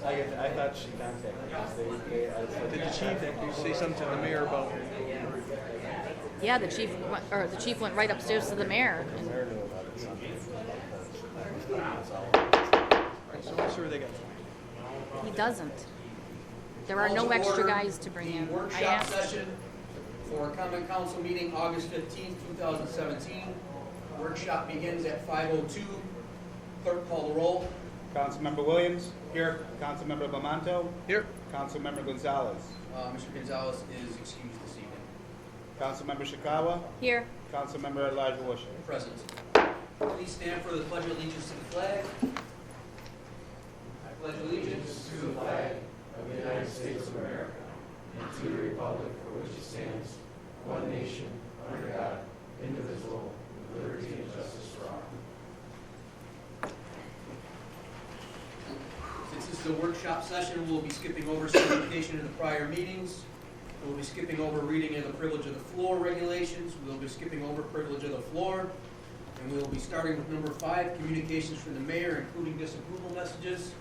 I thought she contacted us. Did the chief say something to the mayor about? Yeah, the chief went right upstairs to the mayor. The mayor knew about it. So I'm sure they got. He doesn't. There are no extra guys to bring in. The workshop session for common council meeting August 15th, 2017. Workshop begins at 5:02. Clerk, call the roll. Councilmember Williams? Here. Councilmember Lamonto? Here. Councilmember Gonzalez? Mr. Gonzalez is excused this evening. Councilmember Shikawa? Here. Councilmember Elijah Worsham? Present. Please stand for the Pledge of Allegiance to the flag. I pledge allegiance to the flag of the United States of America and to the republic for which it stands, one nation, under God, indivisible, with liberty and justice for all. Since this is a workshop session, we'll be skipping over certification of the prior meetings. We'll be skipping over reading of the privilege of the floor regulations. We'll be skipping over privilege of the floor. And we will be starting with number 5, communications from the mayor, including disapproval messages.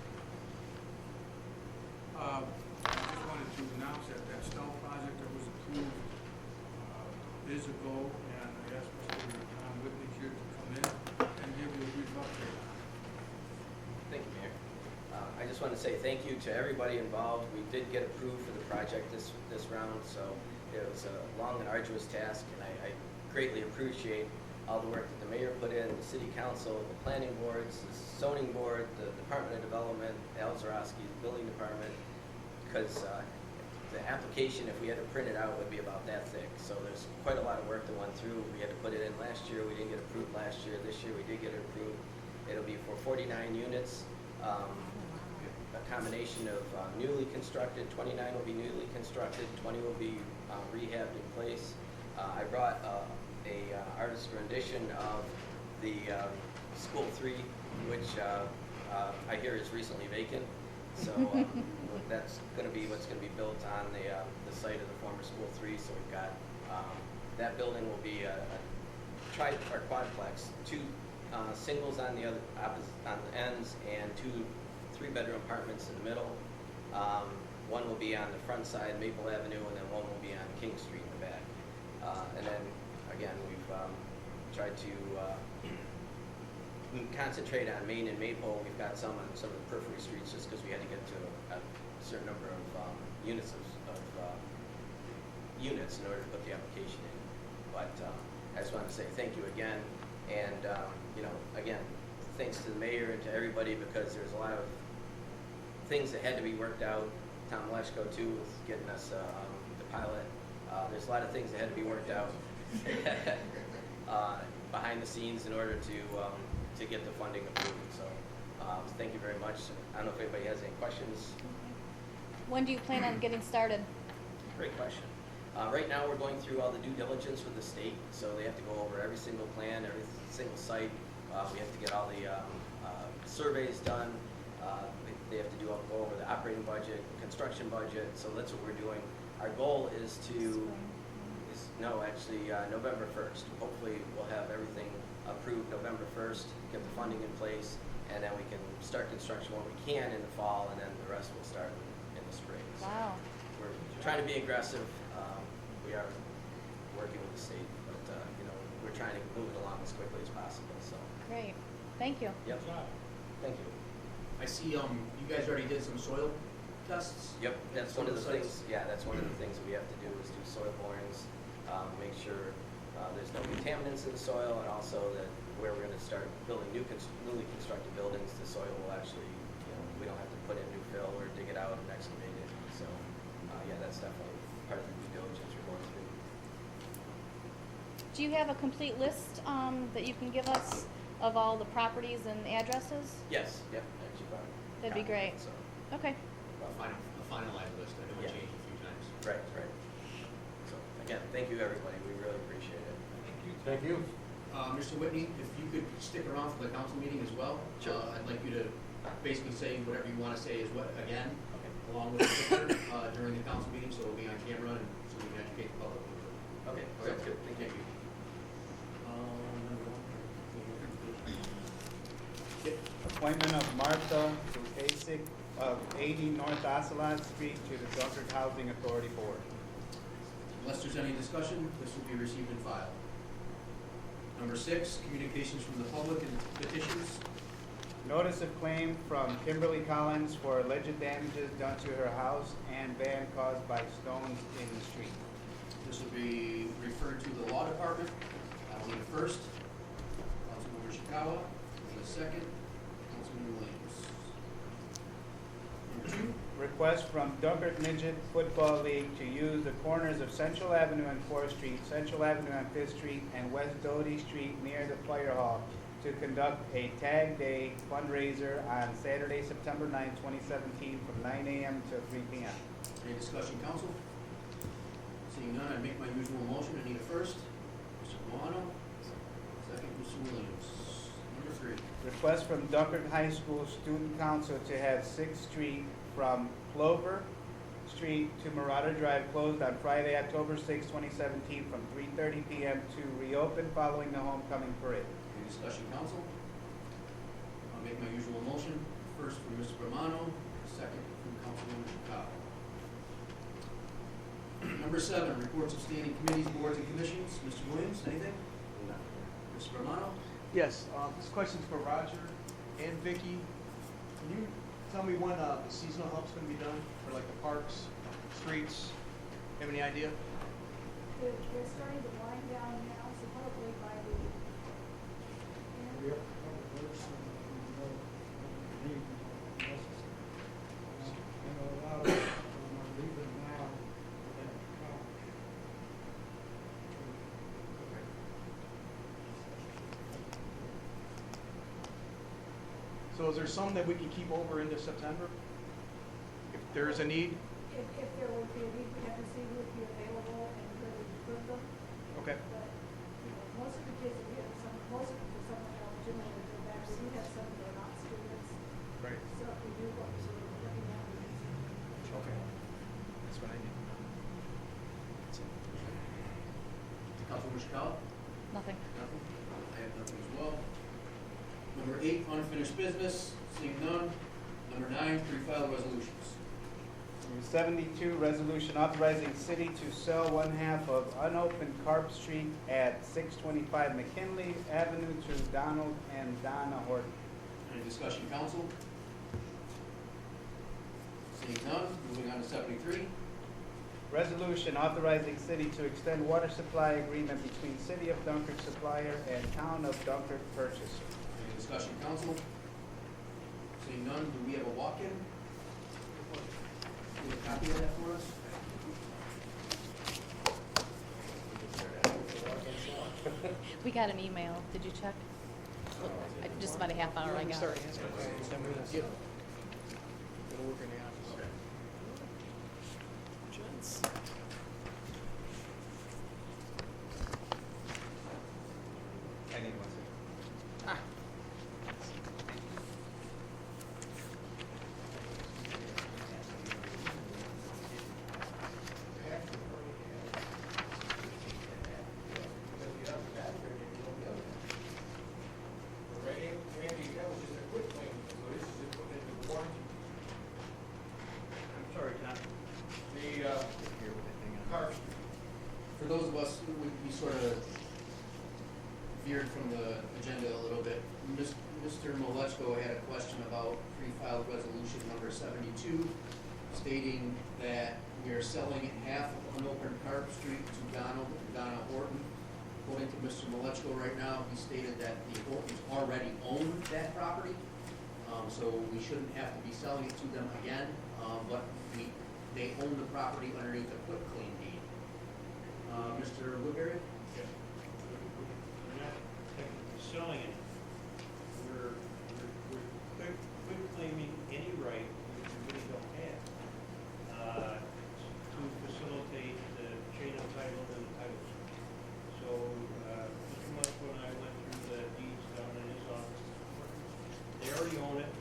I just wanted to announce that that stall project that was approved is a go, and I asked Mr. Whitney here to come in and give you a brief update on it. Thank you, Mayor. I just want to say thank you to everybody involved. We did get approved for the project this round, so it was a long and arduous task, and I greatly appreciate all the work that the mayor put in, the city council, the planning boards, the zoning board, the Department of Development, Al Zarowski, the building department, because the application, if we had to print it out, would be about that thick. So there's quite a lot of work that went through. We had to put it in last year. We didn't get approved last year. This year we did get it approved. It'll be for 49 units, a combination of newly constructed, 29 will be newly constructed, 20 will be rehabbed in place. I brought a artist rendition of the School 3, which I hear is recently vacant. So that's going to be what's going to be built on the site of the former School 3. So we've got that building will be a quadplex, 2 singles on the on the ends, and 2 3-bedroom apartments in the middle. One will be on the front side, Maple Avenue, and then one will be on King Street in the back. And then again, we've tried to concentrate on Main and Maple. We've got some on some of the periphery streets just because we had to get to a certain number of units units in order to put the application in. But I just want to say thank you again, and again, thanks to the mayor and to everybody, because there's a lot of things that had to be worked out. Tom Leshko too was getting us the pilot. There's a lot of things that had to be worked out behind the scenes in order to get the funding approved. So thank you very much. I don't know if anybody has any questions. When do you plan on getting started? Great question. Right now we're going through all the due diligence with the state, so they have to go over every single plan, every single site. We have to get all the surveys done. They have to go over the operating budget, construction budget, so that's what we're doing. Our goal is November 1st. Hopefully we'll have everything approved November 1st, get the funding in place, and then we can start construction when we can in the fall, and then the rest will start in the spring. So Wow. we're trying to be aggressive. We are working with the state, but we're trying to move it along as quickly as possible. So Great. Thank you. yep. Thank you. I see you guys already did some soil tests. Yep, that's Some one of of the the things. sites. Yeah, that's one of the things that we have to do is do soil borings, make sure there's no contaminants in the soil, and also that where we're going to start building newly constructed buildings, the soil will actually, we don't have to put in new fill or dig it out and excavate it. So, yeah, that's definitely part of the due diligence we're going through. Do you have a complete list that you can give us of all the properties and addresses? Yes. Yep. Actually, That'd be great. So, Okay. A finalized list. I know it Yeah. changed a few times. right. So again, thank you everybody. We really appreciate it. Thank you. Mr. Whitney, if you could stick around for the council meeting as well. Sure. I'd like you to basically say whatever you want to say again, Okay. along with the picture during the council meeting, so it'll be on camera and so we can educate the public. Okay. Sounds good. Thank you. Appointment of Martha Lukasik of 80 North Ocelot Street to the Dunkirk Housing Authority Board. Unless there's any discussion, this will be received and filed. Number 6, communications from the public and petitions. Notice of claim from Kimberly Collins for alleged damages done to her house and van caused by stones in the street. This will be referred to the law department. I'll need a first. Councilmember Ishikawa. And a second. Councilman Williams. Number 2. Request from Dunkirk Midget Football League to use the corners of Central Avenue and 4th Street, Central Avenue and 5th Street, and West Doty Street near the Fire Hall to conduct a Tag Day fundraiser on Saturday, September 9, 2017 from 9 a.m. to 3 p.m. Any discussion, council? Seeing none, I make my usual motion. I need a first. Mr. Milano. Second, Mr. Williams. Number 3. Request from Dunkirk High School Student Council to have 6th Street from Clover Street to Marauder Drive closed on Friday, October 6, 2017 from 3:30 p.m. to reopen following the homecoming parade. Any discussion, council? I'll make my usual motion. First from Mr. Romano, second from Councilwoman Chicago. Number 7, reports of standing committees, boards, and commissions. Mr. Williams, anything? No. Mr. Romano? Yes, this question's for Roger and Vicky. Can you tell me when the seasonal help's gonna be done for like the parks, streets? Have any idea? They're starting to wind down now, so probably by the end. So is there some that we can keep over into September? If there is a need? If there would be a need, we have to see who would be available and where we put them. Okay. But, most of the kids, we have some, most of the some of them generally go back, so we have some that are not students. Right. So if we do what we're sort of looking at, we can see. Okay. That's what I need. Councilwoman Chicago? Nothing. Nothing? I have nothing as well. Number 8, unfinished business. Seeing none. Number 9, pre-filed resolutions. Number 72, resolution authorizing city to sell 1/2 of unopened Carp Street at 625 McKinley Avenue to Donald and Donna Horton. Any discussion, council? Seeing none, moving on to 73. Resolution authorizing city to extend water supply agreement between City of Dunkirk supplier and Town of Dunkirk purchaser. Any discussion, council? Seeing none, do we have a walk-in? Do you have a copy of that for us? We got an email. Did you check? Just about a half hour ago. Start answering questions, then we'll get them. It'll work in the office. Okay. I need one second. I'm sorry, Tom. For those of us who we sort of veered from the agenda a little bit, Mr. Malechko had a question about pre-filed resolution number 72, stating that we are selling 1/2 of unopened Carp Street to Donald and Donna Horton. According to Mr. Malechko right now, he stated that the Hortons already own that property, so we shouldn't have to be selling it to them again, but they own the property underneath a quitclaim deed. Mr. Woodbury? We're not technically selling it. We're quit claiming any right which we really don't have, to facilitate the chain of title and the titles. So, Mr. Musko and I went through the deeds down in his office. They already own it,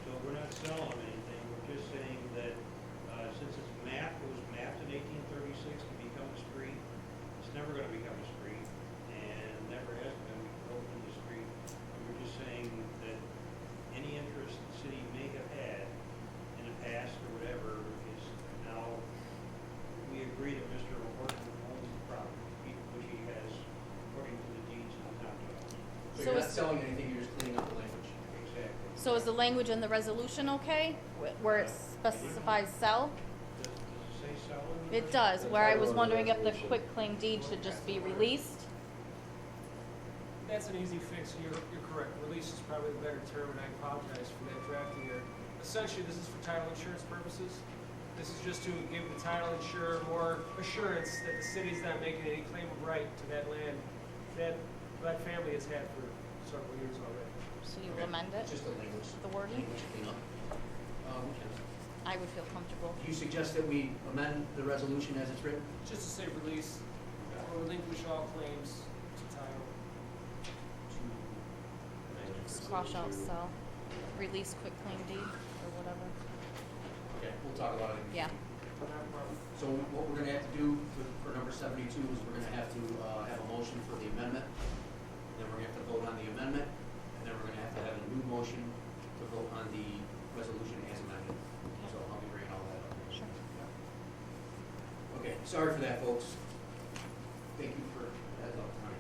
so we're not selling them anything. We're just saying that, since it's mapped, it was mapped in 1836 to become a street, it's never gonna become a street, and never has been. We opened the street not selling anything, you're just cleaning up the language. Exactly. So is the language in the resolution okay, where it specifies sell? Does it say sell in the It does, where I was wondering if the quitclaim deed should just be released. That's an easy fix, you're correct. Release is probably the better term, and I apologize for that drafting error. Essentially, this is for title insurance purposes. This is just to give the title insurer more assurance that the city's not making any claim of right to that land that family has had for several years already. So you will amend it, Just the language. the wording? Language cleanup. I would feel comfortable. Do you suggest that we amend the resolution as it's written? Just to say release, or relinquish all claims to title. Squash out sell, release quitclaim deed, or whatever. Okay, we'll talk about it. Yeah. Not a problem. So what we're gonna have to do for number 72 is we're gonna have to have a motion for the amendment. Then we're gonna have to vote on the amendment, and then we're gonna have to have a new motion to vote on the resolution as amended. So I'll be bringing all that up. Sure. Okay, sorry for that, folks. Thank you for that up tonight.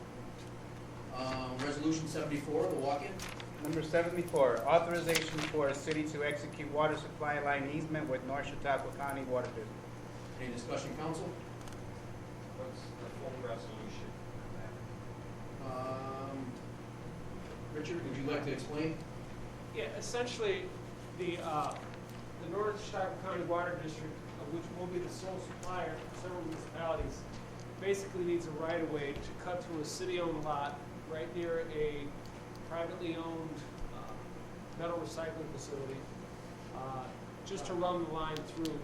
Resolution 74, the walk-in. Number 74, authorization for a city to execute water supply line easement with North Chautauqua County Water District. Any discussion, council? What's the full resolution on that? Richard, would you like to explain? Yeah, essentially, the North Chautauqua County Water District, of which will be the sole supplier for several municipalities, basically needs a right-of-way to cut through a city-owned lot right near a privately owned metal recycling facility, just to run the line through,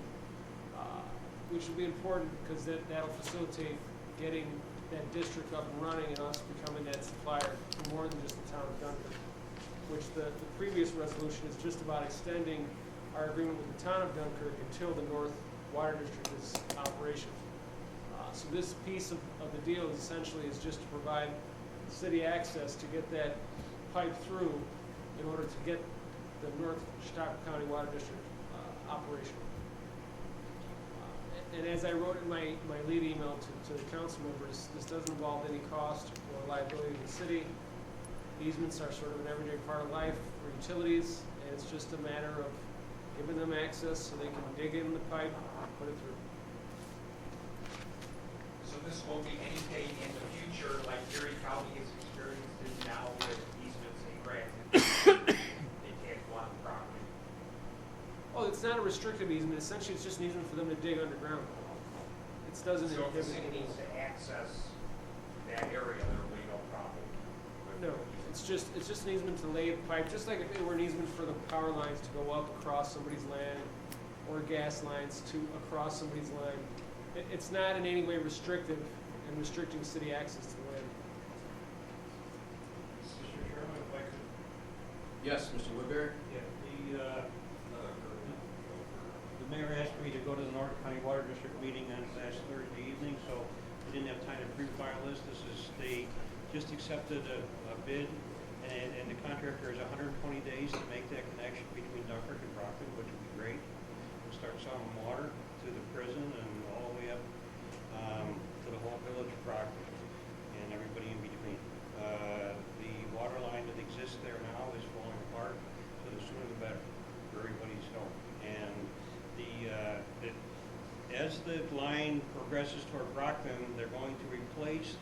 which will be important because that'll facilitate getting that district up and running and us becoming that supplier to more than just the town of Dunkirk, which the previous resolution is just about extending our agreement with the town of Dunkirk until the North Water District is operational. So this piece of the deal essentially is just to provide city access to get that pipe through in order to get the North Chautauqua County Water District operational. And as I wrote in my lead email to the council members, this doesn't involve any cost or liability to the city. Easements are sort of an everyday part of life for utilities, and it's just a matter of giving them access so they can dig in the pipe and put it through. So this will be anything in the future, like Erie County has experienced it now with easements and grants. They can't go on the property. Oh, it's not a restrictive easement. Essentially, it's just an easement for them to dig underground. It doesn't So if the inhibit city any. needs to access that area, there will be no problem. No, it's just an easement to lay the pipe, just like if it were an easement for the power lines to go up across somebody's land, or gas lines to across somebody's line. It's not in any way restrictive and restricting city access to the land. Mr. Chairman, if I could, Yes, Mr. Woodbury? yeah, the mayor asked me to go to the North County Water District meeting on last Thursday evening, so I didn't have time to pre-file this. They just accepted a bid, and the contractor has 120 days to make that connection between Dunkirk and Brockton, which would be great. We'll start selling water to the prison and all the way up to the whole village of Brockton and everybody in between. The water line that exists there now is falling apart, so the sooner the better for everybody's health. And as the line progresses toward Brockton, they're going to replace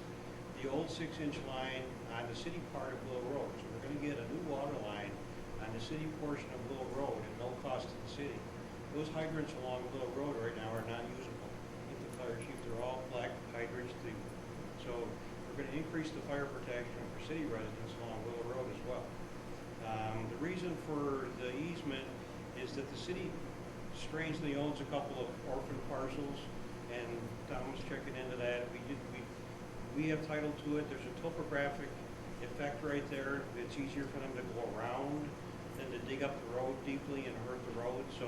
the old 6-inch line on the city part of Willow Road. So we're going to get a new water line on the city portion of Willow Road at no cost to the city. Those hydrants along Willow Road right now are not usable. Get the fire chief, they're all black hydrants. So we're going to increase the fire protection for city residents along Willow Road as well. The reason for the easement is that the city strangely owns a couple of orphan parcels, and Tom was checking into that. We have title to it. There's a topographic effect right there. It's easier for them to go around than to dig up the road deeply and hurt the road. So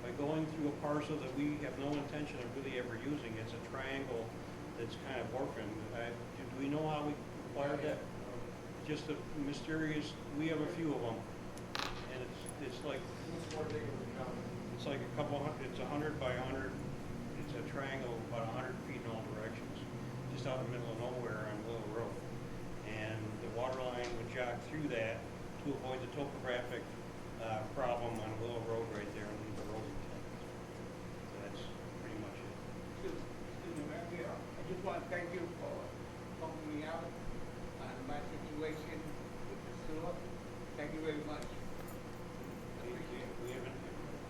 by going through a parcel that we have no intention of really ever using, it's a triangle that's kind of orphaned. Do we know how we acquired that? Just a mysterious, we have a few of them. And it's like, it's like a couple hundred, it's 100 by 100. It's a triangle about 100 feet in all directions, just out in the middle of nowhere on Willow Road. And the water line would jog through that to avoid the topographic problem on Willow Road right there and leave the road intact. So that's pretty much it. Excuse me, Mayor, yeah, I just want to thank you for helping me out on my situation with the sewer. Thank you very much. We haven't,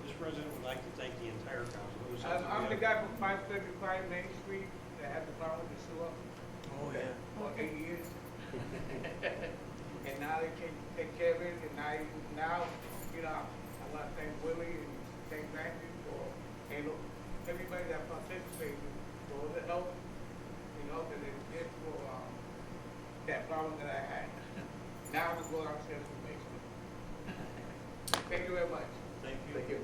this president would like to thank the entire council. It was something I'm we the have- guy from 535 Main Street that had the problem with the sewer Oh, yeah. for 8 years. And now they can take care of it, and now, you know, I want to thank Willie and thank Randy for, and everybody that participated for all the help, you know, that it did for, that problem that I had. Now I'm going upstairs to the basement. Thank you very much. Thank you. Thank you.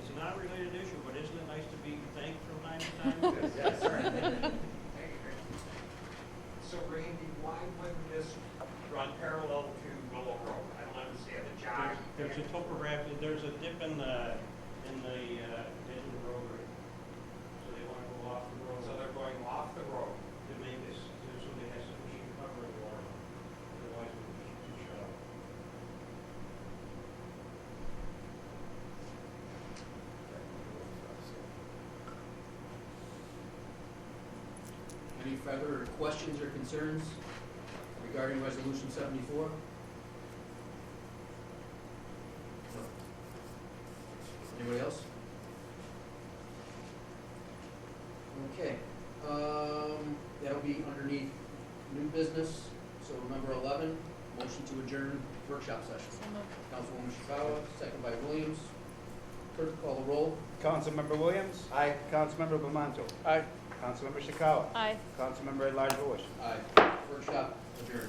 It's a non-related issue, but isn't it nice to be thanked from time to time? Yes, sir. So Randy, why wouldn't this run parallel to Willow Road? I don't understand the jog. There's a topographic, there's a dip in the road right. So they want to go off the road. So they're going off the road. To make this, so they have sufficient cover in the water. Otherwise, it would be too shallow. Any further questions or concerns regarding Resolution 74? No. Anybody else? Okay, that'll be underneath new business, so number 11, motion to adjourn workshop session. So moved. Councilwoman Shikawa, second by Williams. Clerk, call the roll. Councilmember Williams? Aye. Councilmember Bamanto? Aye. Councilmember Chikawa? Aye. Councilmember at-large Bush? Aye. Workshop adjourned.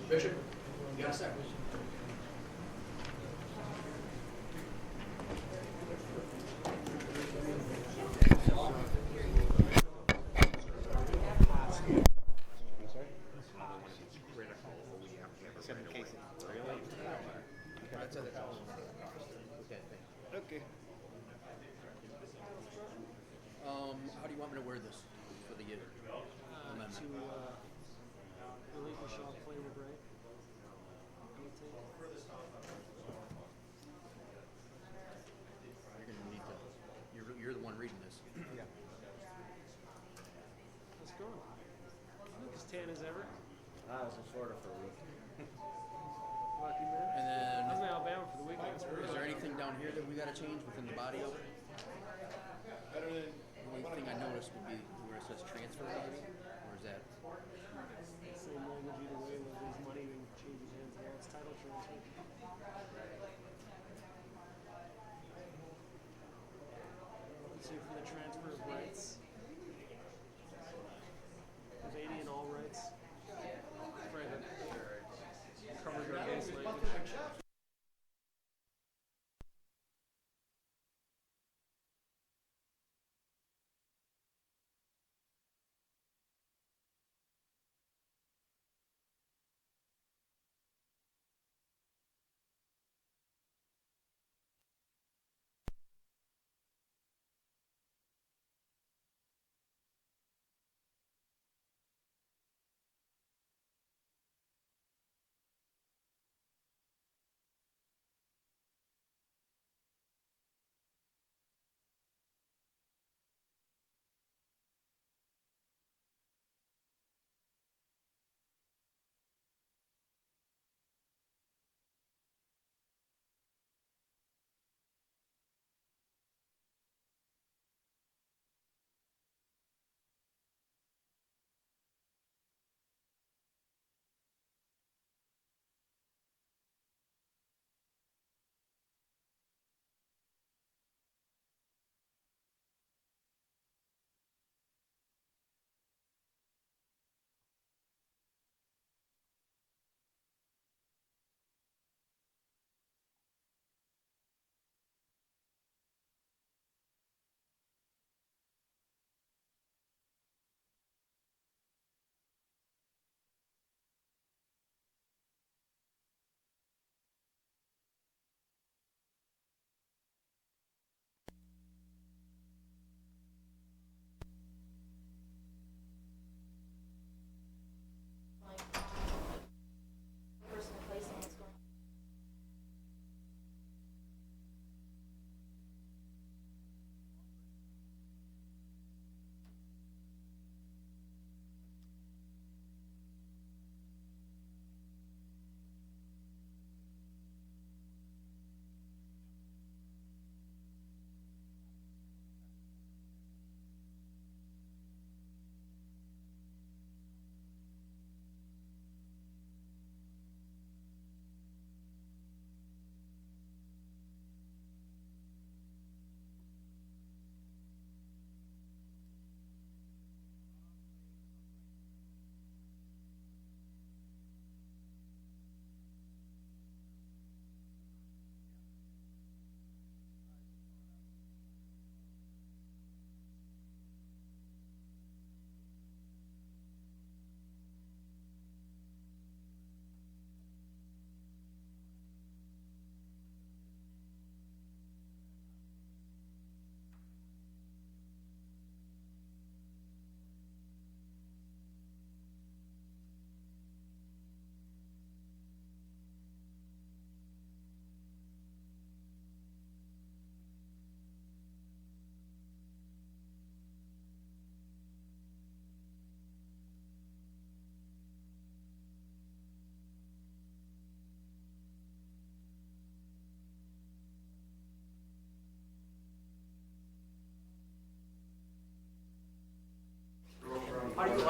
Bishop, you got a second? Okay. How do you want me to word this for the amendment? relinquish all flavored right. You're gonna need to, you're the one reading this. Yeah. Let's go. Look as tan as ever. I was in Florida for a week. Lucky man. And I was in then, Alabama for the weekend. is there anything down here that we gotta change within the body of it? Better than. The only thing I noticed would be where it says transfer maybe, or is that? Same language either way, whether there's money and changes hands, yeah, it's title transfer. Let's see for the transfer of rights. There's 80 in all rights. Private. Covers our base language.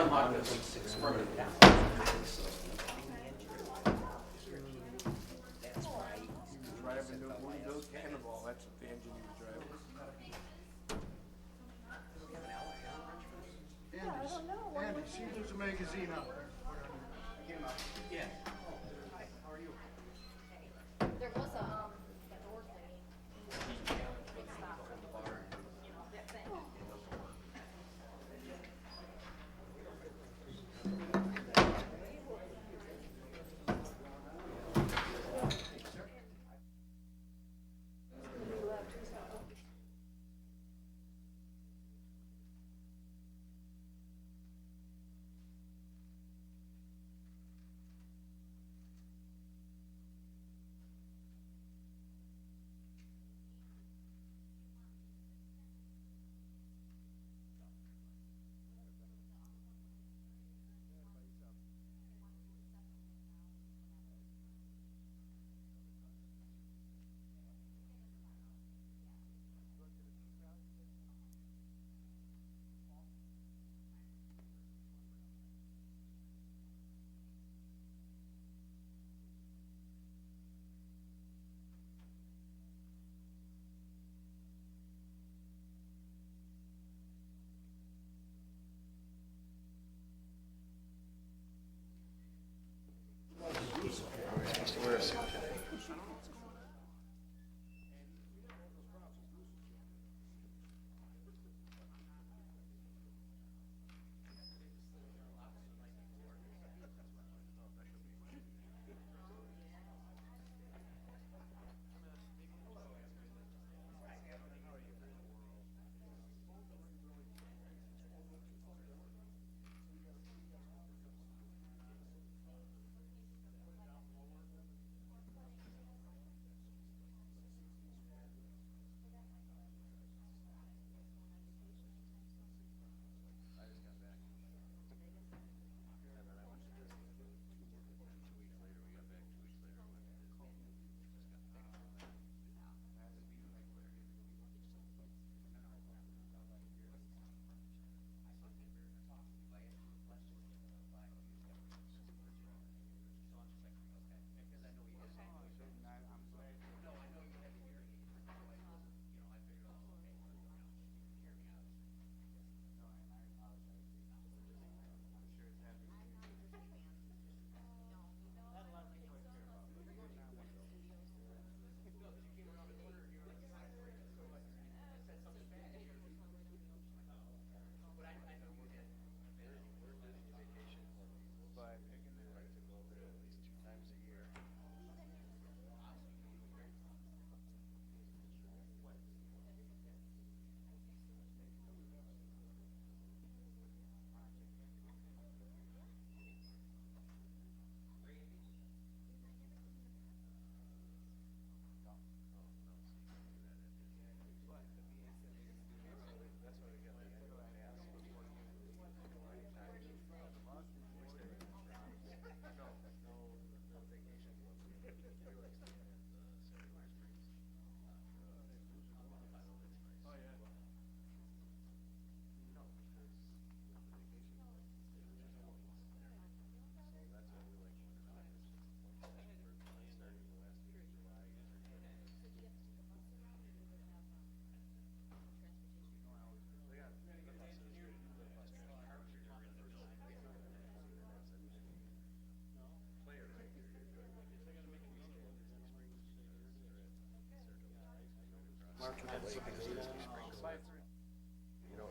unlock this permanent path. Drive a new cannonball, that's what the engineer's driving. Andy, see if there's a magazine out there. Yeah. Hi, how are you? There was a, door thingy.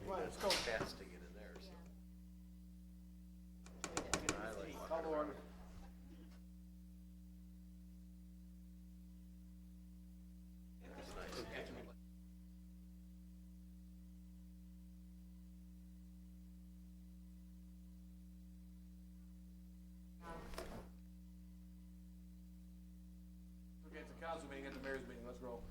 Well, let's go. Fast to get in there, so. I like. Call to order. Okay, it's a council meeting, it's a mayor's meeting, let's roll.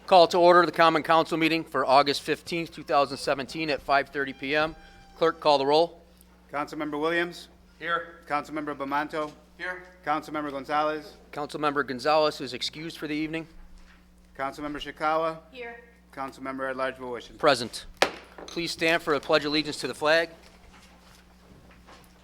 Call to order the Common Council meeting for August 15th, 2017 at 5:30 PM. Clerk, call the roll. Councilmember Williams? Here. Councilmember Bamanto? Here. Councilmember Gonzalez? Councilmember Gonzalez is excused for the evening. Councilmember Shikawa? Here. Councilmember at-large Voisin? Present. Please stand for a pledge allegiance to the flag.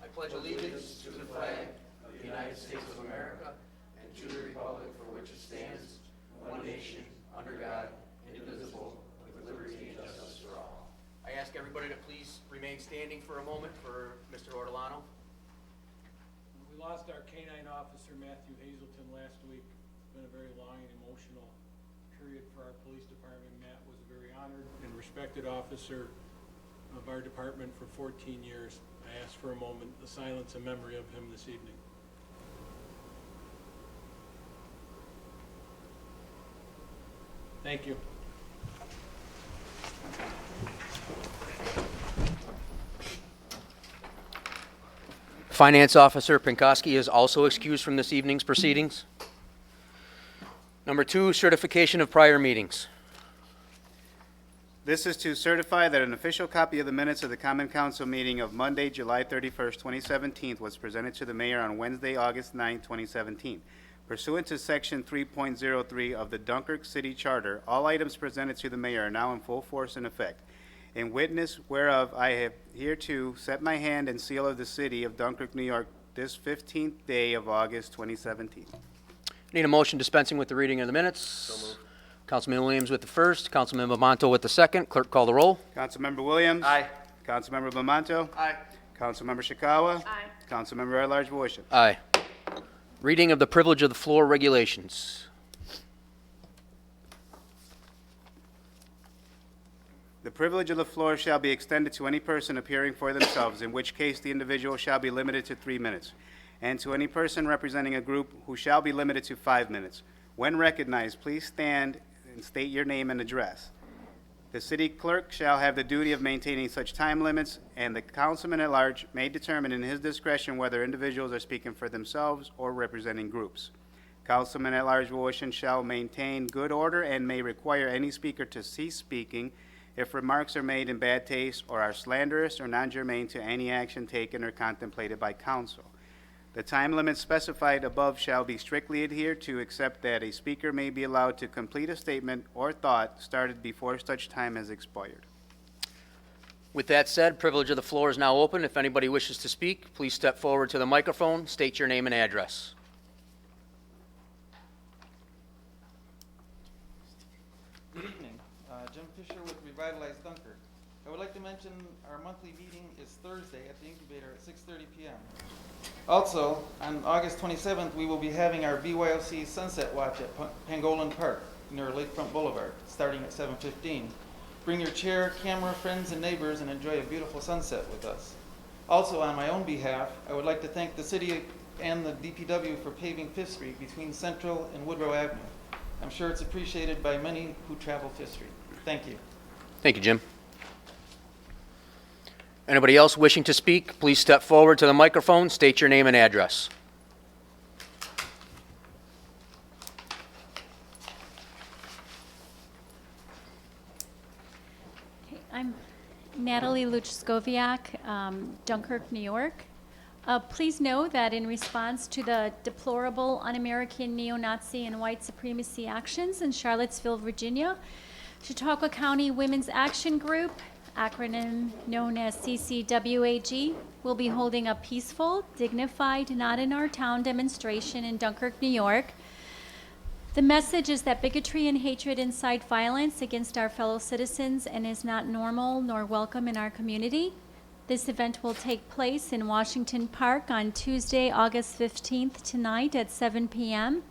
I pledge allegiance to the flag of the United States of America and to the republic for which it stands, one nation, under God, indivisible, with liberty and justice for all. I ask everybody to please remain standing for a moment for Mr. Ortolano. We lost our K-9 officer, Matthew Hazelton, last week. It's been a very long and emotional period for our police department. Matt was a very honored and respected officer of our department for 14 years. I ask for a moment of silence in memory of him this evening. Thank you. Finance Officer Pinkowski is also excused from this evening's proceedings. Number 2, certification of prior meetings. This is to certify that an official copy of the minutes of the Common Council meeting of Monday, July 31st, 2017 was presented to the mayor on Wednesday, August 9, 2017. Pursuant to Section 3.03 of the Dunkirk City Charter, all items presented to the mayor are now in full force and effect. In witness whereof I have hereto set my hand and seal of the city of Dunkirk, New York, this 15th day of August, 2017. Need a motion dispensing with the reading of the minutes. So moved. Councilman Williams with the first, Councilman Bamanto with the second. Clerk, call the roll. Councilmember Williams? Aye. Councilmember Bamanto? Aye. Councilmember Shikawa? Aye. Councilmember at-large Voisin? Aye. Reading of the privilege of the floor regulations. The privilege of the floor shall be extended to any person appearing for themselves, in which case the individual shall be limited to 3 minutes, and to any person representing a group who shall be limited to 5 minutes. When recognized, please stand and state your name and address. The city clerk shall have the duty of maintaining such time limits, and the councilman at large may determine in his discretion whether individuals are speaking for themselves or representing groups. Councilman at large Voisin shall maintain good order and may require any speaker to cease speaking if remarks are made in bad taste or are slanderous or non-germane to any action taken or contemplated by council. The time limit specified above shall be strictly adhered to, except that a speaker may be allowed to complete a statement or thought started before such time has expired. With that said, privilege of the floor is now open. If anybody wishes to speak, please step forward to the microphone, state your name and address. Good evening. Jim Fisher with Revitalize Dunkirk. I would like to mention our monthly meeting is Thursday at the Incubator at 6:30 p.m. Also, on August 27th, we will be having our BYOC Sunset Watch at Pangolin Park near Lakefront Boulevard, starting at 7:15. Bring your chair, camera, friends, and neighbors and enjoy a beautiful sunset with us. Also, on my own behalf, I would like to thank the city and the DPW for paving 5th Street between Central and Woodrow Avenue. I'm sure it's appreciated by many who travel 5th Street. Thank you. Thank you, Jim. Anybody else wishing to speak, please step forward to the microphone, state your name and address. Okay, I'm Natalie Luchskoviak, Dunkirk, New York. Please know that in response to the deplorable un-American neo-Nazi and white supremacy actions in Charlottesville, Virginia, Chautauqua County Women's Action Group, acronym known as CCWAG, will be holding a peaceful, dignified, not in our town demonstration in Dunkirk, New York. The message is that bigotry and hatred incite violence against our fellow citizens and is not normal nor welcome in our community. This event will take place in Washington Park on Tuesday, August 15th tonight at 7 p.m.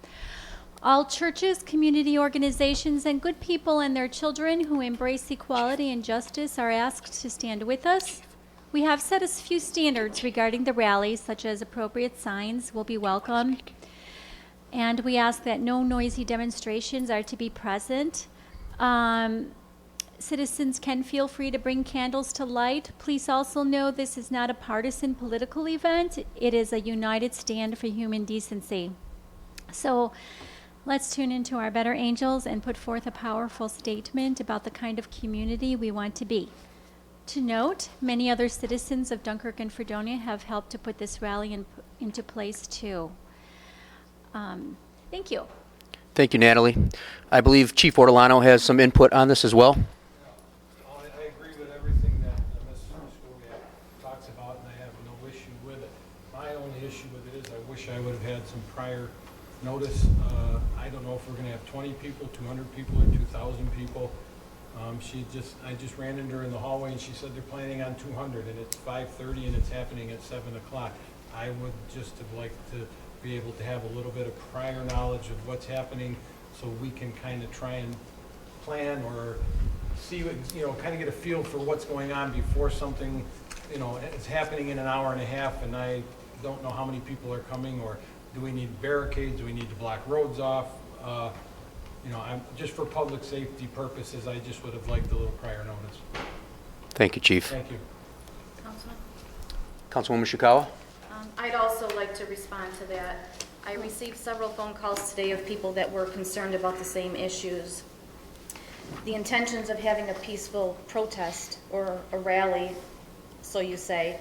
All churches, community organizations, and good people and their children who embrace equality and justice are asked to stand with us. We have set a few standards regarding the rally, such as appropriate signs will be welcome. And we ask that no noisy demonstrations are to be present. Citizens can feel free to bring candles to light. Please also know this is not a partisan political event. It is a united stand for human decency. So Let's tune into our better angels and put forth a powerful statement about the kind of community we want to be. To note, many other citizens of Dunkirk and Fredonia have helped to put this rally into place too. Thank you. Thank you, Natalie. I believe Chief Ortolano has some input on this as well. I agree with everything that Ms. Skoviak talks about, and I have no issue with it. My only issue with it is I wish I would have had some prior notice. I don't know if we're going to have 20 people, 200 people, or 2,000 people. I just ran into her in the hallway, and she said they're planning on 200, and it's 5:30, and it's happening at 7 o'clock. I would just have liked to be able to have a little bit of prior knowledge of what's happening, so we can kind of try and plan or see, kind of get a feel for what's going on before something, is happening in an hour and a half, and I don't know how many people are coming, or do we need barricades? Do we need to block roads off? Just for public safety purposes, I just would have liked a little prior notice. Thank you, Chief. Thank you. Councilwoman Shikawa? I'd also like to respond to that. I received several phone calls today of people that were concerned about the same issues. The intentions of having a peaceful protest or a rally, so you say,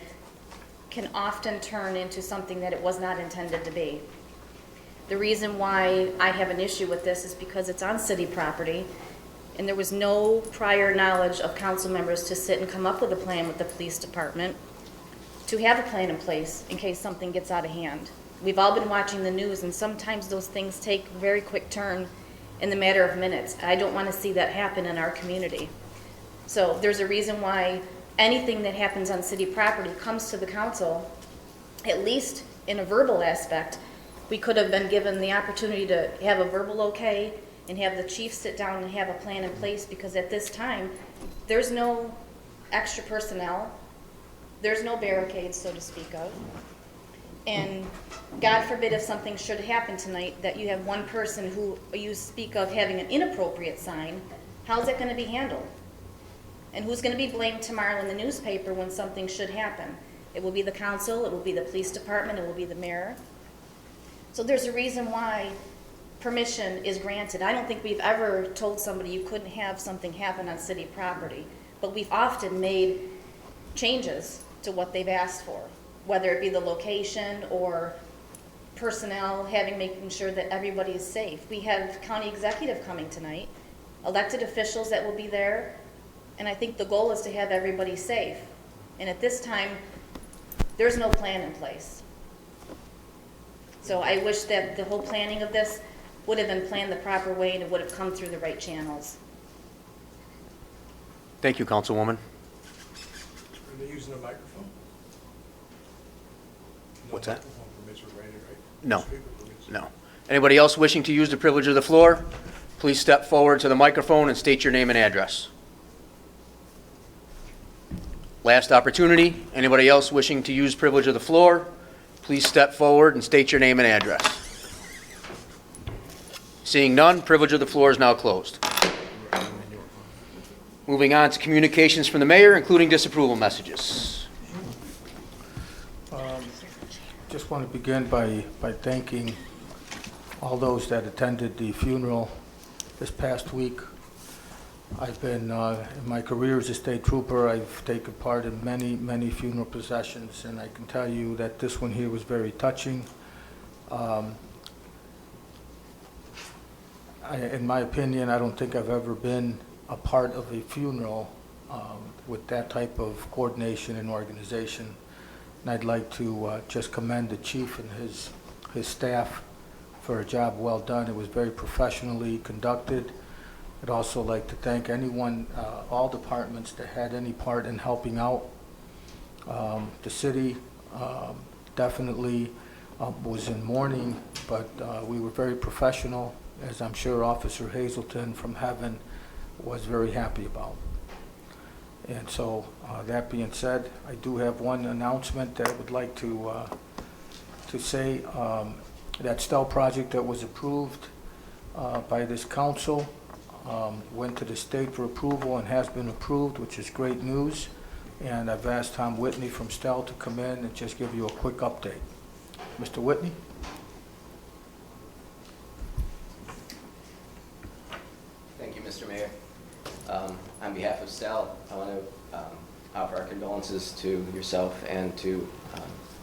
can often turn into something that it was not intended to be. The reason why I have an issue with this is because it's on city property, and there was no prior knowledge of council members to sit and come up with a plan with the police department, to have a plan in place in case something gets out of hand. We've all been watching the news, and sometimes those things take a very quick turn in the matter of minutes. I don't want to see that happen in our community. So there's a reason why anything that happens on city property comes to the council, at least in a verbal aspect. We could have been given the opportunity to have a verbal okay and have the chief sit down and have a plan in place, because at this time, there's no extra personnel, there's no barricades, so to speak of. And God forbid if something should happen tonight, that you have one person who you speak of having an inappropriate sign, how's that going to be handled? And who's going to be blamed tomorrow in the newspaper when something should happen? It will be the council, it will be the police department, it will be the mayor. So there's a reason why permission is granted. I don't think we've ever told somebody you couldn't have something happen on city property, but we've often made changes to what they've asked for, whether it be the location or personnel making sure that everybody is safe. We have county executive coming tonight, elected officials that will be there, and I think the goal is to have everybody safe. And at this time, there's no plan in place. So I wish that the whole planning of this would have been planned the proper way and it would have come through the right channels. Thank you, Councilwoman. Are they using a microphone? What's that? Microphone permits are granted, right? No. Speaker permits. No. Anybody else wishing to use the privilege of the floor, please step forward to the microphone and state your name and address. Last opportunity. Anybody else wishing to use privilege of the floor, please step forward and state your name and address. Seeing none, privilege of the floor is now closed. Moving on to communications from the mayor, including disapproval messages. Just want to begin by thanking all those that attended the funeral this past week. I've been, in my career as a state trooper, I've taken part in many funeral processions, and I can tell you that this one here was very touching. In my opinion, I don't think I've ever been a part of a funeral with that type of coordination and organization. And I'd like to just commend the chief and his staff for a job well done. It was very professionally conducted. I'd also like to thank anyone, all departments that had any part in helping out. The city definitely was in mourning, but we were very professional, as I'm sure Officer Hazelton from Heaven was very happy about. And so, that being said, I do have one announcement that I would like to say. That STEL project that was approved by this council went to the state for approval and has been approved, which is great news. And I've asked Tom Whitney from STEL to come in and just give you a quick update. Mr. Whitney? Mayor. On behalf of Sal, I want to offer our condolences to yourself and to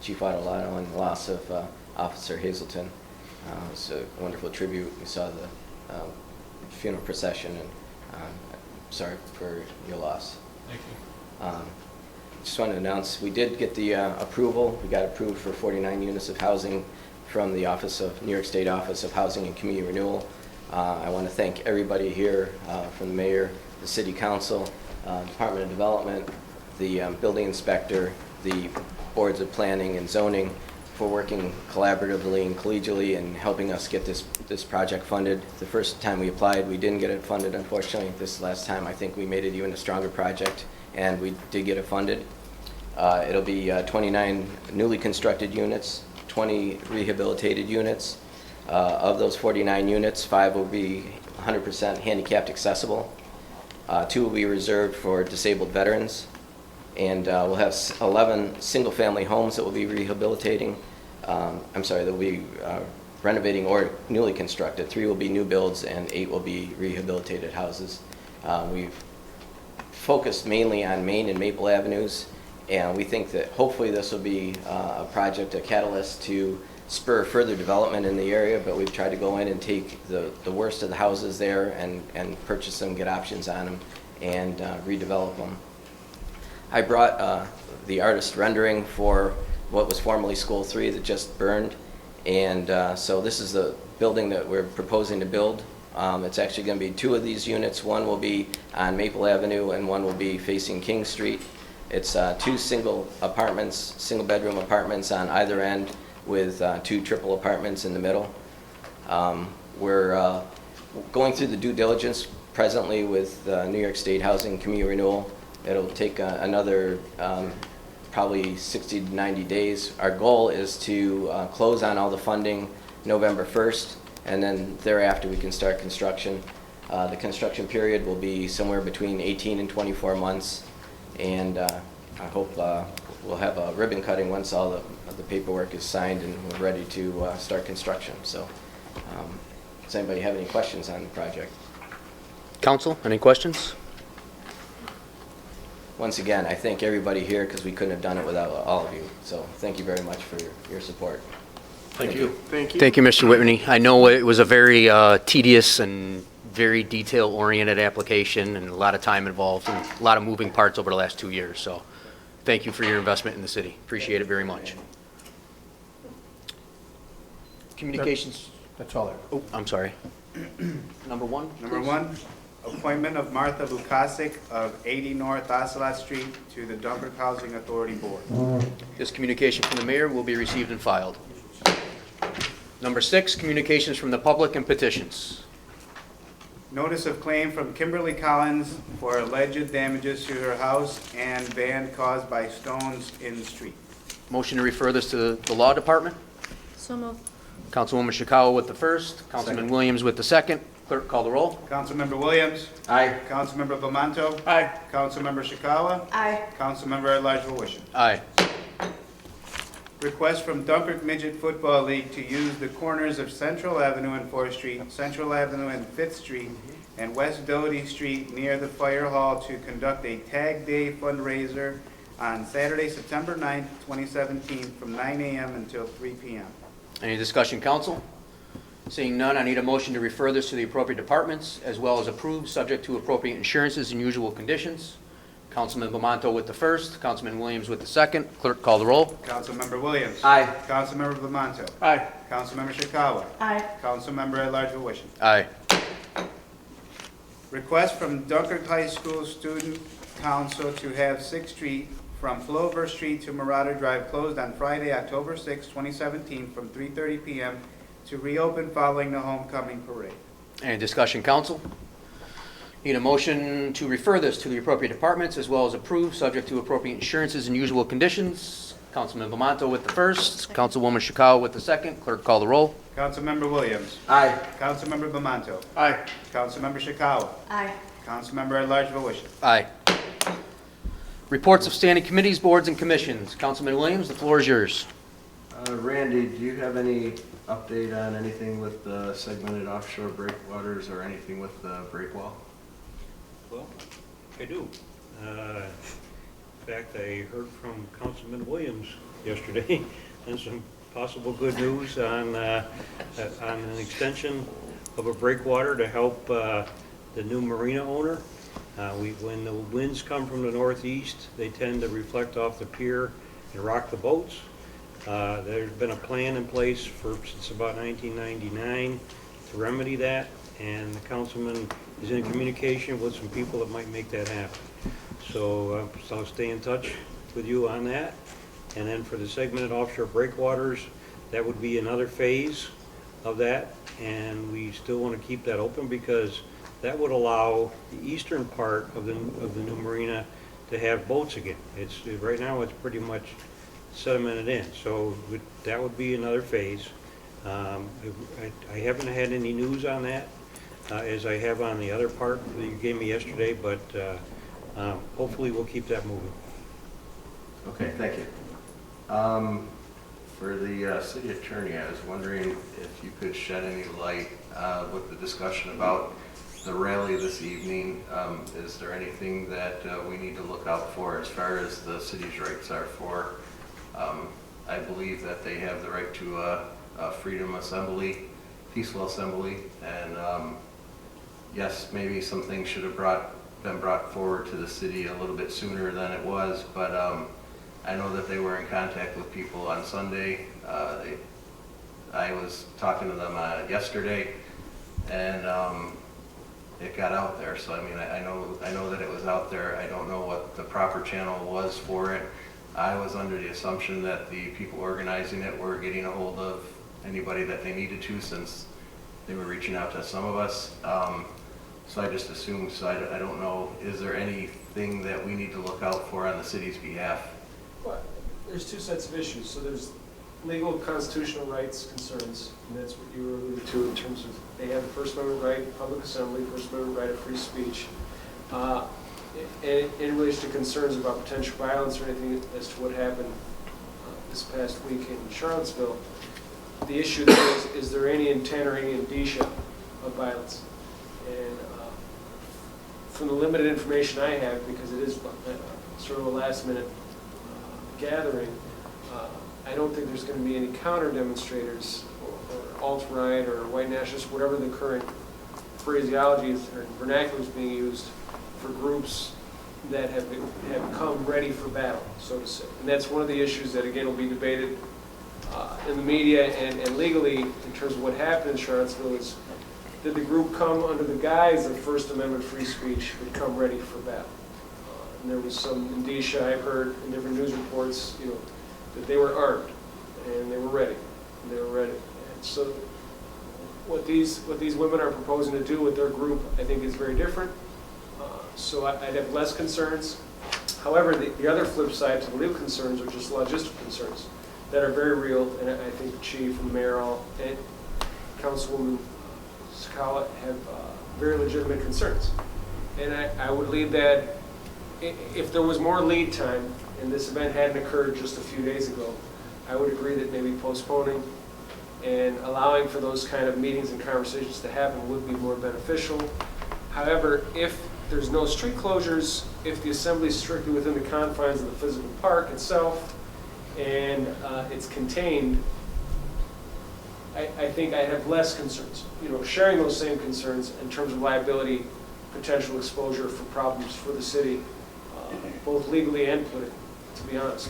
Chief Adelado on the loss of Officer Hazelton. It was a wonderful tribute. We saw the funeral procession, and I'm sorry for your loss. Thank you. Just want to announce, we did get the approval. We got approved for 49 units of housing from the New York State Office of Housing and Community Renewal. I want to thank everybody here, from the mayor, the city council, Department of Development, the building inspector, the boards of planning and zoning, for working collaboratively and collegially and helping us get this project funded. The first time we applied, we didn't get it funded, unfortunately. This last time, I think we made it even a stronger project, and we did get it funded. It'll be 29 newly constructed units, 20 rehabilitated units. Of those 49 units, 5 will be 100% handicapped accessible. 2 will be reserved for disabled veterans. And we'll have 11 single-family homes that we'll be rehabilitating. That will be renovating or newly constructed. 3 will be new builds, and 8 will be rehabilitated houses. We've focused mainly on Main and Maple Avenues, and we think that hopefully this will be a project, a catalyst to spur further development in the area, but we've tried to go in and take the worst of the houses there and purchase them, get options on them, and redevelop them. I brought the artist rendering for what was formerly School 3 that just burned, and so this is the building that we're proposing to build. It's actually going to be 2 of these units. One will be on Maple Avenue and one will be facing King Street. It's 2 single-bedroom apartments on either end with 2 triple apartments in the middle. We're going through the due diligence presently with New York State Housing Community Renewal. It'll take another probably 60 to 90 days. Our goal is to close on all the funding November 1st, and then thereafter we can start construction. The construction period will be somewhere between 18 and 24 months, and I hope we'll have a ribbon cutting once all the paperwork is signed and we're ready to start construction. So, does anybody have any questions on the project? Council, any questions? Once again, I thank everybody here because we couldn't have done it without all of you. So thank you very much for your support. Thank you. Thank you. Thank you, Mr. Whitney. I know it was a very tedious and very detail-oriented application and a lot of time involved and a lot of moving parts over the last 2 years. So thank you for your investment in the city. Appreciate it very much. Communications. That's all I have. Oh, I'm sorry. Number 1. Number 1, appointment of Martha Lukasik of 80 North Ocelot Street to the Dunkirk Housing Authority Board. This communication from the mayor will be received and filed. Number 6, communications from the public and petitions. Notice of claim from Kimberly Collins for alleged damages to her house and van caused by stones in the street. Motion to refer this to the law department. So moved. Councilwoman Shikawa with the first, Councilman Williams with the second. Clerk, call the roll. Councilmember Williams. Aye. Councilmember Bamanto. Aye. Councilmember Shikawa. Aye. Councilmember Elijah Wishin. Aye. Request from Dunkirk Midget Football League to use the corners of Central Avenue and 4th Street, Central Avenue and 5th Street, and West Doty Street near the Fire Hall to conduct a Tag Day fundraiser on Saturday, September 9th, 2017, from 9 a.m. until 3 p.m. Any discussion, council? Seeing none, I need a motion to refer this to the appropriate departments as well as approve, subject to appropriate insurances and usual conditions. Councilman Bamanto with the first, Councilman Williams with the second. Clerk, call the roll. Councilmember Williams. Aye. Councilmember Bamanto. Aye. Councilmember Shikawa. Aye. Councilmember Elijah Wishin. Aye. Request from Dunkirk High School Student Council to have 6th Street from Flover Street to Marauder Drive closed on Friday, October 6, 2017, from 3:30 p.m. to reopen following the homecoming parade. Any discussion, council? Need a motion to refer this to the appropriate departments as well as approve, subject to appropriate insurances and usual conditions. Councilman Bamanto with the first, Councilwoman Shikawa with the second. Clerk, call the roll. Councilmember Williams. Aye. Councilmember Bamanto. Aye. Councilmember Shikawa. Aye. Councilmember Elijah Wishin. Aye. Reports of standing committees, boards, and commissions. Councilman Williams, the floor is yours. Randy, do you have any update on anything with the segmented offshore breakwaters or anything with the breakwall? Well, I do. In fact, I heard from Councilman Williams yesterday and some possible good news on an extension of a breakwater to help the new marina owner. When the winds come from the northeast, they tend to reflect off the pier and rock the boats. There's been a plan in place since about 1999 to remedy that, and the councilman is in communication with some people that might make that happen. So I'll stay in touch with you on that. And then for the segmented offshore breakwaters, that would be another phase of that, and we still want to keep that open because that would allow the eastern part of the new marina to have boats again. Right now it's pretty much sedimented in, so that would be another phase. I haven't had any news on that as I have on the other part that you gave me yesterday, but hopefully we'll keep that moving. Okay, thank you. For the city attorney, I was wondering if you could shed any light with the discussion about the rally this evening. Is there anything that we need to look out for as far as the city's rights are for? I believe that they have the right to a freedom assembly, peaceful assembly, and yes, maybe some things should have been brought forward to the city a little bit sooner than it was, but I know that they were in contact with people on Sunday. I was talking to them yesterday, and it got out there. So I mean, I know that it was out there. I don't know what the proper channel was for it. I was under the assumption that the people organizing it were getting a hold of anybody that they needed to, since they were reaching out to some of us. So I just assumed. So I don't know. Is there anything that we need to look out for on the city's behalf? Well, there's two sets of issues. So there's legal constitutional rights concerns, and that's what you were alluding to in terms of they have the First Amendment right, public assembly, First Amendment right of free speech. In relation to concerns about potential violence or anything as to what happened this past week in Charlottesville, the issue there is there any intent or any indicia of violence? And from the limited information I have, because it is sort of a last minute gathering, I don't think there's going to be any counter demonstrators or alt-right or white nationalists, whatever the current phraseology is or vernacular is being used for groups that have come ready for battle, so to say. And that's one of the issues that, again, will be debated in the media and legally in terms of what happened in Charlottesville is, did the group come under the guise of First Amendment free speech and come ready for battle? And there was some indicia I've heard in different news reports, that they were armed and they were ready. And they were ready. And so what these women are proposing to do with their group, I think, is very different. So I'd have less concerns. However, the other flip side to the legal concerns are just logistical concerns that are very real, and I think the chief and the mayor and Councilwoman Sakala have very legitimate concerns. And I would leave that, if there was more lead time and this event hadn't occurred just a few days ago, I would agree that maybe postponing and allowing for those kind of meetings and conversations to happen would be more beneficial. However, if there's no street closures, if the assembly is strictly within the confines of the physical park itself and it's contained, I think I have less concerns. Sharing those same concerns in terms of liability, potential exposure for problems for the city, both legally and politically, to be honest.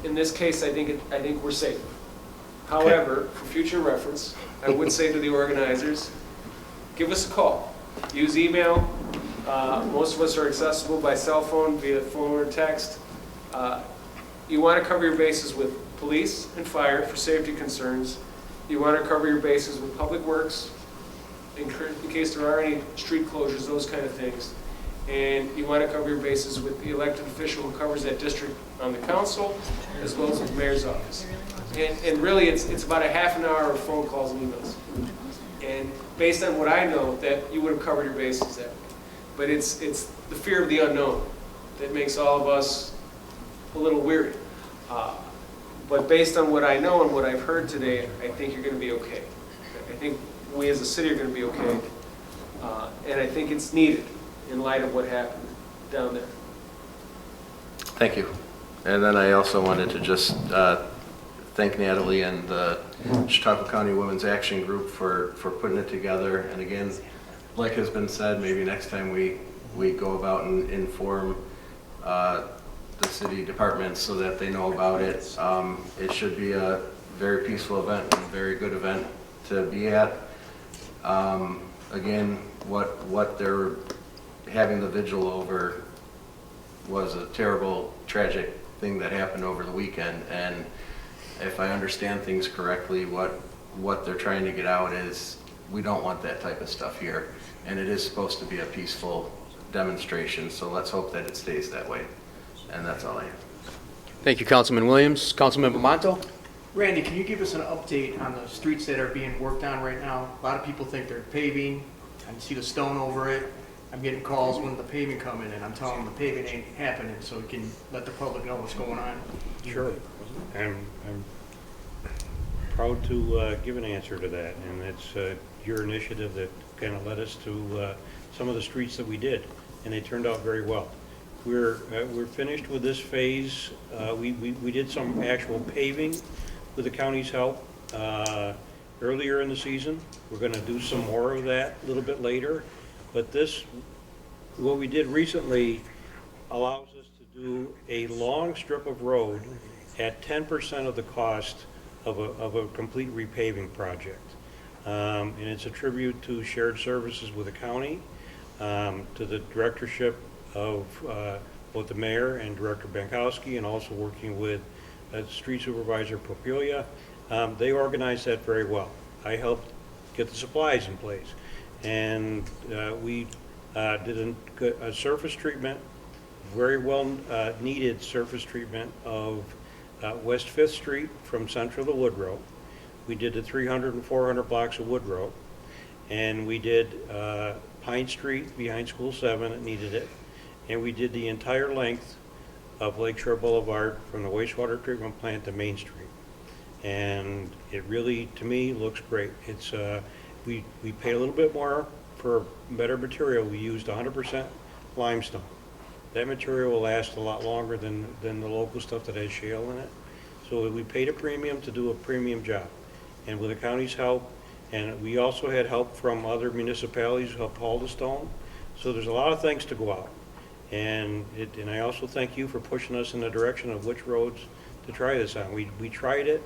In this case, I think we're safe. However, for future reference, I would say to the organizers, give us a call. Use email. Most of us are accessible by cell phone, via phone or text. You want to cover your bases with police and fire for safety concerns. You want to cover your bases with public works in case there are any street closures, those kind of things. And you want to cover your bases with the elected official who covers that district on the council, as well as with the mayor's office. And really, it's about a half an hour of phone calls and emails. And based on what I know, that you would have covered your bases that way. But it's the fear of the unknown that makes all of us a little weary. But based on what I know and what I've heard today, I think you're going to be okay. I think we as a city are going to be okay. And I think it's needed in light of what happened down there. Thank you. And then I also wanted to just thank Natalie and the Chautauqua County Women's Action Group for putting it together. And again, like has been said, maybe next time we go about and inform the city departments so that they know about it. It should be a very peaceful event and a very good event to be at. Again, what they're having the vigil over was a terrible, tragic thing that happened over the weekend. And if I understand things correctly, what they're trying to get out is we don't want that type of stuff here. And it is supposed to be a peaceful demonstration, so let's hope that it stays that way. And that's all I have. Thank you, Councilman Williams. Councilman Bamonto? Randy, can you give us an update on the streets that are being worked on right now? A lot of people think they're paving. I see the stone over it. I'm getting calls when the paving coming, and I'm telling them the paving ain't happening, so we can let the public know what's going on. Sure. I'm proud to give an answer to that, and it's your initiative that kind of led us to some of the streets that we did, and they turned out very well. We're finished with this phase. We did some actual paving with the county's help earlier in the season. We're going to do some more of that a little bit later, but what we did recently allows us to do a long strip of road at 10% of the cost of a complete repaving project. And it's a tribute to shared services with the county, to the directorship of both the mayor and Director Bankowski, and also working with Street Supervisor Popilia. They organized that very well. I helped get the supplies in place. And we did a surface treatment, very well needed surface treatment of West 5th Street from Central to Woodrow. We did the 300 and 400 blocks of Woodrow. And we did Pine Street behind School 7, it needed it. And we did the entire length of Lakeshore Boulevard from the wastewater treatment plant to Main Street. And it really, to me, looks great. It's we paid a little bit more for better material. We used 100% limestone. That material will last a lot longer than the local stuff that has shale in it. So we paid a premium to do a premium job. And with the county's help, and we also had help from other municipalities who helped haul the stone. So there's a lot of things to go out. And I also thank you for pushing us in the direction of which roads to try this on. We tried it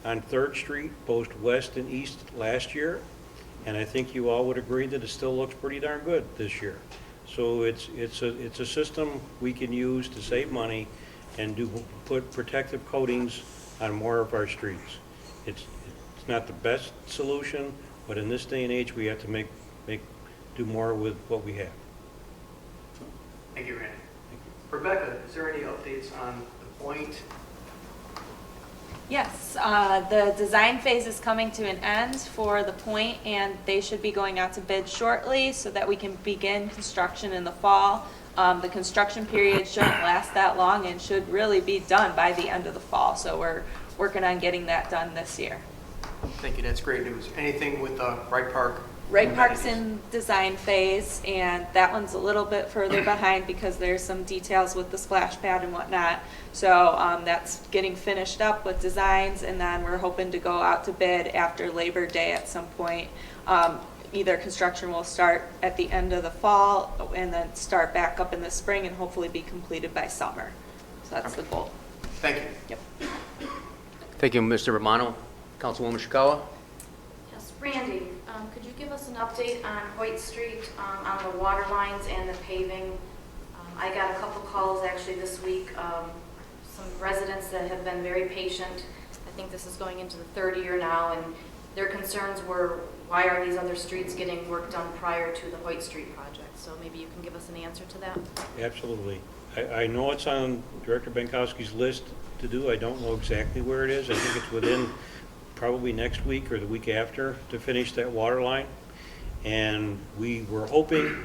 on 3rd Street, both west and east last year, and I think you all would agree that it still looks pretty darn good this year. So it's a system we can use to save money and put protective coatings on more of our streets. It's not the best solution, but in this day and age, we have to do more with what we have. Thank you, Randy. Rebecca, is there any updates on the point? Yes, the design phase is coming to an end for the point, and they should be going out to bid shortly so that we can begin construction in the fall. The construction period shouldn't last that long and should really be done by the end of the fall. So we're working on getting that done this year. Thank you, that's great news. Anything with Wright Park? Wright Park's in design phase, and that one's a little bit further behind because there's some details with the splash pad and whatnot. So that's getting finished up with designs, and then we're hoping to go out to bid after Labor Day at some point. Either construction will start at the end of the fall and then start back up in the spring and hopefully be completed by summer. So that's the goal. Thank you. Yep. Thank you, Mr. Romano. Councilwoman Shikawa? Yes, Randy, could you give us an update on Hoyt Street, on the water lines and the paving? I got a couple calls actually this week, some residents that have been very patient. I think this is going into the 3rd year now, and their concerns were, why are these other streets getting work done prior to the Hoyt Street project? So maybe you can give us an answer to that. Absolutely. I know it's on Director Bankowski's list to do. I don't know exactly where it is. I think it's within probably next week or the week after to finish that water line. And we were hoping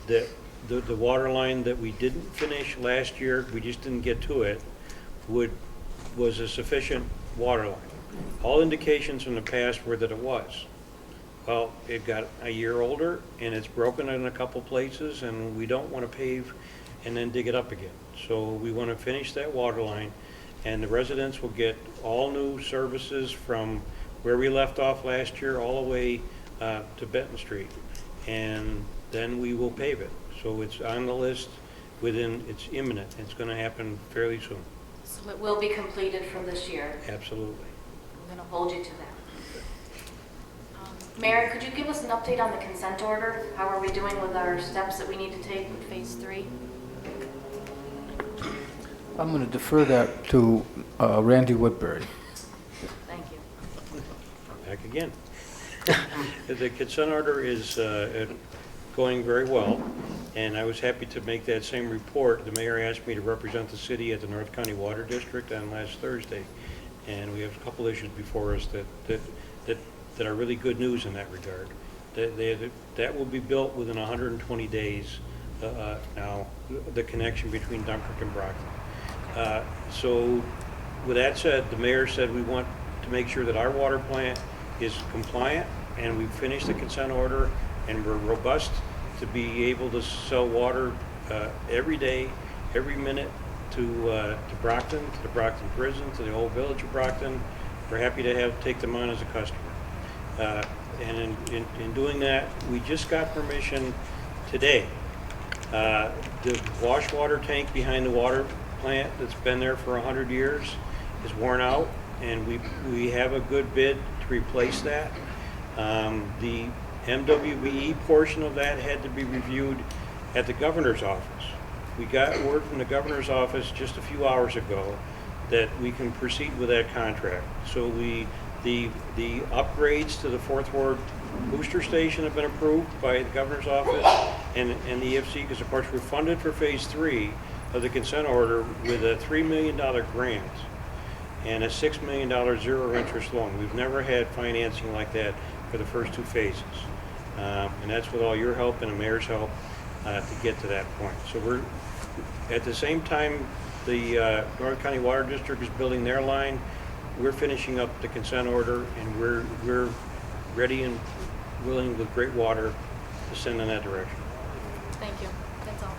that the water line that we didn't finish last year, we just didn't get to it, was a sufficient water line. All indications from the past were that it was. Well, it got a year older, and it's broken in a couple places, and we don't want to pave and then dig it up again. So we want to finish that water line, and the residents will get all new services from where we left off last year all the way to Benton Street. And then we will pave it. So it's on the list it's imminent. It's going to happen fairly soon. So it will be completed for this year. Absolutely. I'm going to hold you to that. Mayor, could you give us an update on the consent order? How are we doing with our steps that we need to take with phase 3? I'm going to defer that to Randy Woodbury. Thank you. Back again. The consent order is going very well, and I was happy to make that same report. The mayor asked me to represent the city at the North County Water District on last Thursday, and we have a couple issues before us that are really good news in that regard. That will be built within 120 days now, the connection between Dunkirk and Brockton. So with that said, the mayor said we want to make sure that our water plant is compliant, and we've finished the consent order, and we're robust to be able to sell water every day, every minute to Brockton, to the Brockton prison, to the old village of Brockton. We're happy to take them on as a customer. And in doing that, we just got permission today. The wash water tank behind the water plant that's been there for 100 years is worn out, and we have a good bid to replace that. The MWBE portion of that had to be reviewed at the governor's office. We got word from the governor's office just a few hours ago that we can proceed with that contract. So the upgrades to the Fourth Ward booster station have been approved by the governor's office and the EFC, because of course we're funded for phase 3 of the consent order with a $3 million grant and a $6 million zero interest loan. We've never had financing like that for the first 2 phases. And that's with all your help and the mayor's help to get to that point. So we're, at the same time, the North County Water District is building their line. We're finishing up the consent order, and we're ready and willing with great water to send in that direction. Thank you. That's all.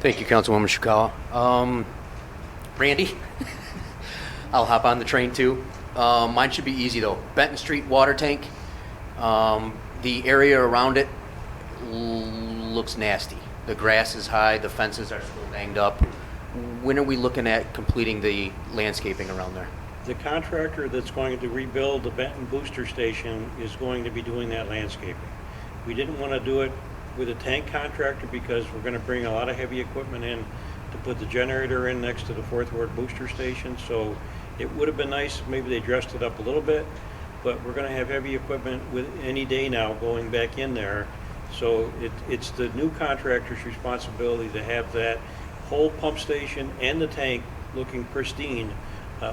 Thank you, Councilwoman Shikawa. Randy? I'll hop on the train too. Mine should be easy though. Benton Street water tank. The area around it looks nasty. The grass is high, the fences are still banged up. When are we looking at completing the landscaping around there? The contractor that's going to rebuild the Benton booster station is going to be doing that landscaping. We didn't want to do it with a tank contractor because we're going to bring a lot of heavy equipment in to put the generator in next to the Fourth Ward booster station. So it would have been nice if maybe they dressed it up a little bit, but we're going to have heavy equipment with any day now going back in there. So it's the new contractor's responsibility to have that whole pump station and the tank looking pristine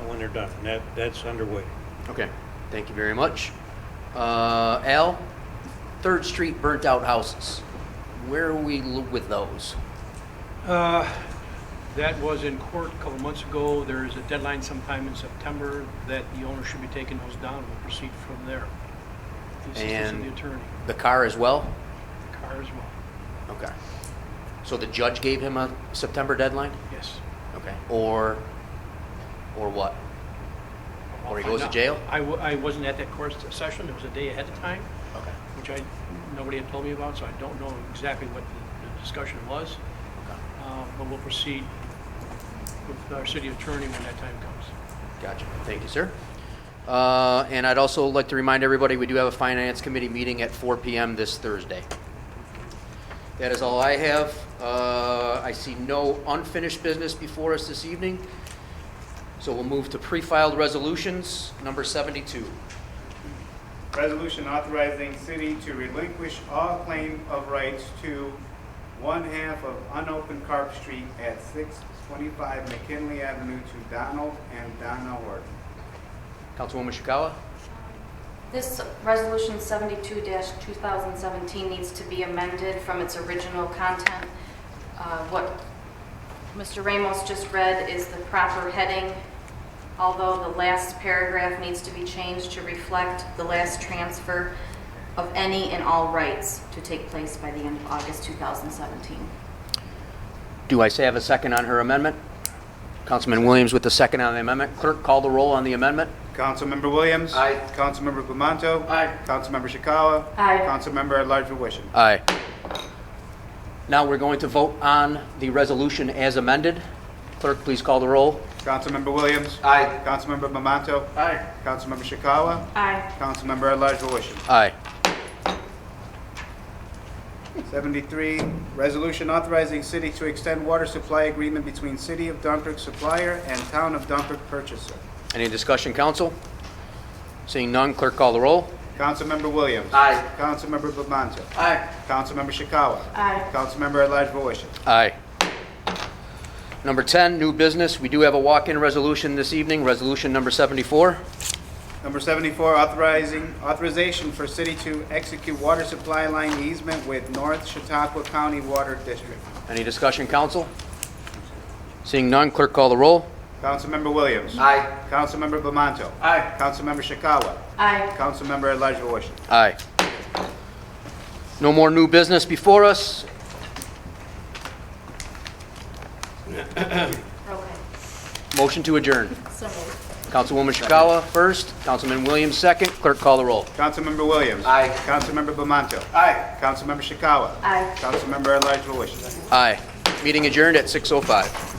when they're done. And that's underway. Okay, thank you very much. Al, 3rd Street burnt out houses. Where are we with those? That was in court a couple months ago. There is a deadline sometime in September that the owner should be taking those down. We'll proceed from there. The assistance of the attorney. The car as well? The car as well. Okay. So the judge gave him a September deadline? Yes. Okay. Or what? Or he goes to jail? I wasn't at that court session. It was a day ahead of time. Okay. Which nobody had told me about, so I don't know exactly what the discussion was. Okay. But we'll proceed with our city attorney when that time comes. Gotcha. Thank you, sir. And I'd also like to remind everybody we do have a Finance Committee meeting at 4 p.m. this Thursday. That is all I have. I see no unfinished business before us this evening. So we'll move to pre-filed resolutions, number 72. Resolution authorizing city to relinquish all claim of rights to 1/2 of unopened Carp Street at 625 McKinley Avenue to Donald and Donna Horton. Councilwoman Shikawa? This resolution 72-2017 needs to be amended from its original content. What Mr. Ramos just read is the proper heading, although the last paragraph needs to be changed to reflect the last transfer. of any and all rights to take place by the end of August 2017. Do I have a second on her amendment? Councilman Williams with the second on the amendment. Clerk, call the roll on the amendment. Councilmember Williams. Aye. Councilmember Bamanto. Aye. Councilmember Shikawa. Aye. Councilmember at-large Wisham. Aye. Now we're going to vote on the resolution as amended. Clerk, please call the roll. Councilmember Williams. Aye. Councilmember Bamanto. Aye. Councilmember Shikawa. Aye. Councilmember at-large Wisham. Aye. 73, resolution authorizing city to extend water supply agreement between City of Dunkirk supplier and Town of Dunkirk purchaser. Any discussion, council? Seeing none, clerk, call the roll. Councilmember Williams. Aye. Councilmember Bamanto. Aye. Councilmember Shikawa. Aye. Councilmember at-large Wisham. Aye. Number 10, new business. We do have a walk-in resolution this evening, resolution number 74. Number 74, authorization for city to execute water supply line easement with North Chautauqua County Water District. Any discussion, council? Seeing none, clerk, call the roll. Councilmember Williams. Aye. Councilmember Bamanto. Aye. Councilmember Shikawa. Aye. Councilmember at-large Wisham. Aye. No more new business before us. Okay. Motion to adjourn. So moved. Councilwoman Shikawa first, Councilman Williams second. Clerk, call the roll. Councilmember Williams. Aye. Councilmember Bamanto. Aye. Councilmember Shikawa. Aye. Councilmember at-large Wisham. Aye. Meeting adjourned at 6:05.